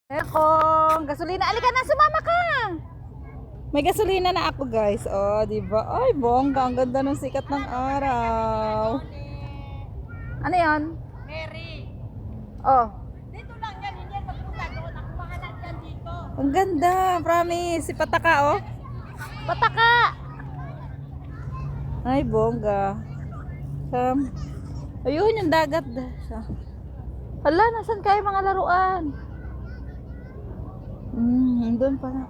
Akong gasolina. Alika na, sumama ka. May gasolina na ako, guys. Oh, di ba? Ay, bongga. Ang ganda ng sikat ng araw. Ano 'yan? Mary. Oh, Dito lang yan, hindi yan magpunta doon. Ako bahala dyan dito. ang ganda. Promise. Si Pataka, oh. Pataka. Ay, bongga. Ayun, yung dagat. Hala, nasan kayo mga laruan? Doon pala.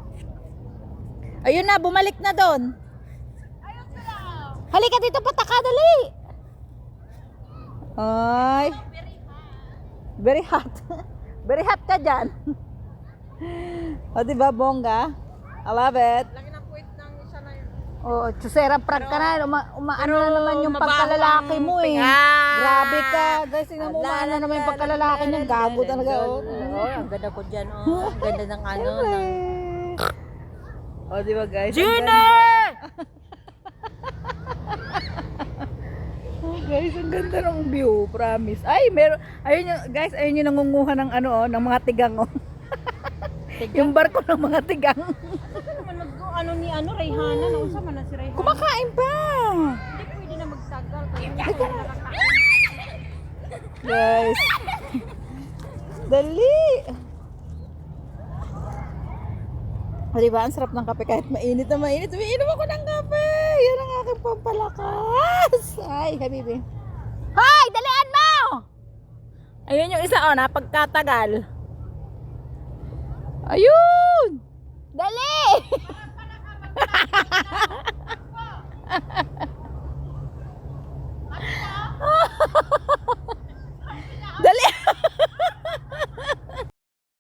Ayun na, bumalik na doon. Ayun sila. Halika dito, Pataka, dali. Ay. Very hot. Very hot ka dyan. O, diba, bongga? I love it. Laki ng puwit ng isa na yun. Oh, chusera prank ka na. Umaano na naman yung mabaho pagkalalaki ang mo eh. pinga. Grabe ka. Guys, tingnan mo, umaano na naman yung pagkalalaki niya. Gago talaga, oh. Oh, ang ganda ko dyan, oh. Ang ganda ng ano. Oh, di ba, guys? Gina! Oh, guys, ang ganda ng view, promise. Ay, meron. Ayun yung, guys, ayun yung nangunguha ng ano, oh, ng mga tigang, oh. Yung barko ng mga tigang. Ano ni ano, Rayhana. Nausa man na si Rayhana. Kumakain pa. Hindi pwede na magtagal. Guys. Dali. O, diba? Ang sarap ng kape kahit mainit na mainit. Umiinom ako ng kape. Yan ang aking pampalakas. Ay, habibi. Hoy! Dalian mo! Ayun yung isa, oh, napagkatagal. Ayun! Dali!